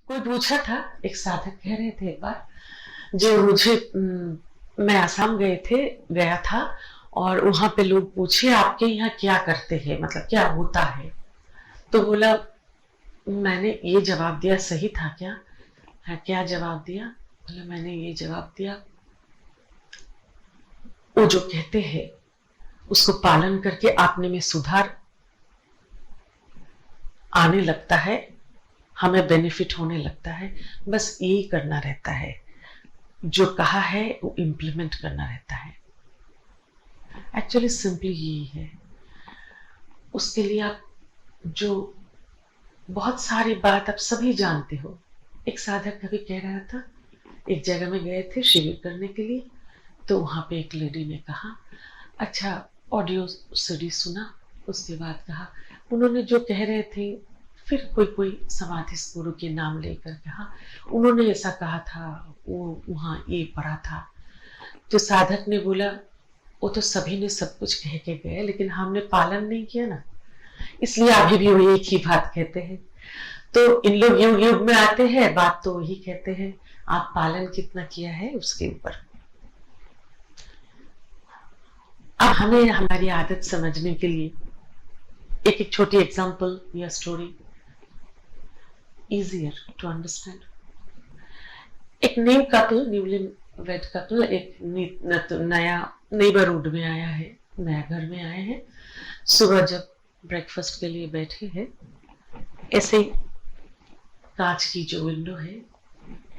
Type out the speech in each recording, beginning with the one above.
कोई पूछा था, एक साधक कह रहे थे एक बार, जो मुझे मैं आसाम गया था और वहां पे लोग पूछे आपके यहाँ क्या करते हैं, मतलब क्या होता है। तो बोला, मैंने ये जवाब दिया, सही था क्या? है क्या जवाब दिया? बोला, मैंने ये जवाब दिया, वो जो कहते हैं उसको पालन करके आपने में सुधार आने लगता है, हमें बेनिफिट होने लगता है, बस यही करना रहता है, जो कहा है वो इम्प्लीमेंट करना रहता है। एक्चुअली सिंपली यही है। उसके लिए आप जो बहुत सारी बात आप सभी जानते हो। एक साधक कभी कह रहा था, एक जगह में गए थे शिविर करने के लिए, तो वहां पे एक लेडी ने कहा, अच्छा ऑडियो सीडी सुना, उसके बाद कहा उन्होंने जो कह रहे थे, फिर कोई कोई समाधि गुरु के नाम लेकर कहा उन्होंने ऐसा कहा था, वो वहां ये पढ़ा था। जो साधक ने बोला, वो तो सभी ने सब कुछ कह के गए लेकिन हमने पालन नहीं किया ना, इसलिए अभी भी वो एक ही बात कहते हैं। तो इन लोग युग युग में आते हैं, बात तो वही कहते हैं, आप पालन कितना किया है उसके ऊपर। अब हमें हमारी आदत समझने के लिए एक एक छोटी एग्जांपल या स्टोरी, इजियर टू अंडरस्टैंड। एक new couple, newly wed couple, एक नया नेबरहुड में आया है, नया घर में आए हैं। सुबह जब ब्रेकफास्ट के लिए बैठे हैं, ऐसे ही कांच की जो विंडो है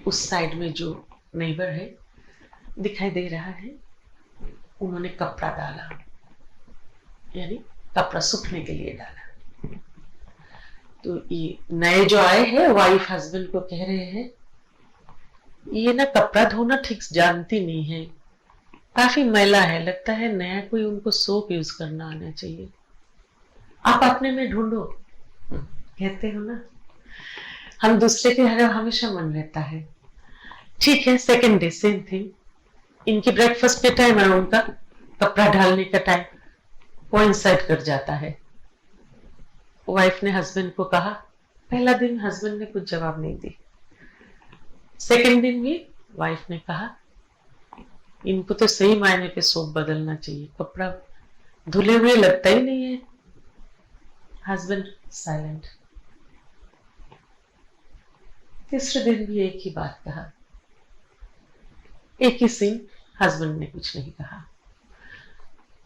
उस साइड में जो नेबर है दिखाई दे रहा है, उन्होंने कपड़ा डाला, यानी कपड़ा सूखने के लिए डाला। तो ये नए जो आए हैं वाइफ हस्बैंड को कह रहे हैं, ये ना कपड़ा धोना ठीक जानती नहीं है, काफी मैला है, लगता है नया कोई उनको सोप यूज करना आना चाहिए, आप अपने में ढूंढो। कहते हो ना, हम दूसरे के हर हमेशा मन रहता है। ठीक है, सेकेंड डे सेम थिंग, इनकी ब्रेकफास्ट के टाइम है, उनका कपड़ा डालने का टाइम कोइंसाइड कर जाता है। वाइफ ने हस्बैंड को कहा, पहला दिन हस्बैंड ने कुछ जवाब नहीं दी, सेकेंड दिन भी वाइफ ने कहा, इनको तो सही मायने पे सोप बदलना चाहिए, कपड़ा धुले हुए लगता ही नहीं है। Husband silent. तीसरे दिन भी एक ही बात कहा, एक ही सीन, हस्बैंड ने कुछ नहीं कहा।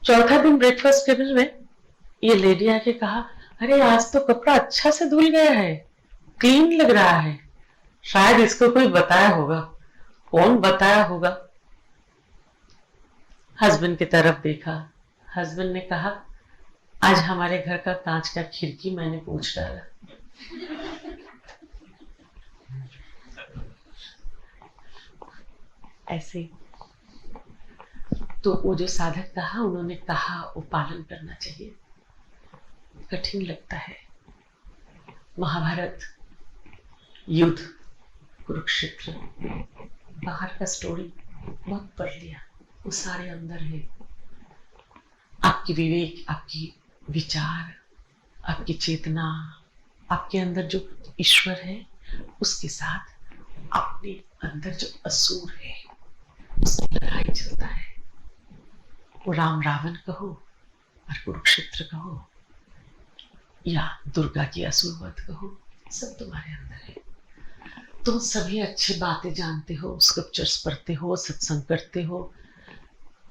चौथा दिन ब्रेकफास्ट टेबल में ये लेडी आके कहा, अरे आज तो कपड़ा अच्छा से धुल गया है, क्लीन लग रहा है, शायद इसको कोई बताया होगा। कौन बताया होगा? हस्बैंड की तरफ देखा, हस्बैंड ने कहा, आज हमारे घर का कांच का खिड़की मैंने पोंछ डाला। ऐसे तो वो जो साधक कहा, उन्होंने कहा वो पालन करना चाहिए। कठिन लगता है। महाभारत युद्ध, कुरुक्षेत्र, बाहर का स्टोरी बहुत पढ़ लिया, वो सारे अंदर है। आपकी विवेक, आपकी विचार, आपकी चेतना, आपके अंदर जो ईश्वर है, उसके साथ अपने अंदर जो असुर है, उसकी लड़ाई चलता है। वो राम रावण कहो और कुरुक्षेत्र कहो या दुर्गा की असुरवध कहो, सब तुम्हारे अंदर है। तुम सभी अच्छी बातें जानते हो, स्क्रिप्चर्स पढ़ते हो, सत्संग करते हो,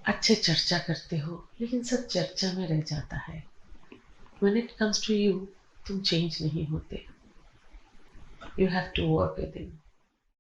अच्छे चर्चा करते हो, लेकिन सब चर्चा में रह जाता है। When it comes to you, तुम चेंज नहीं होते। You have to work with it.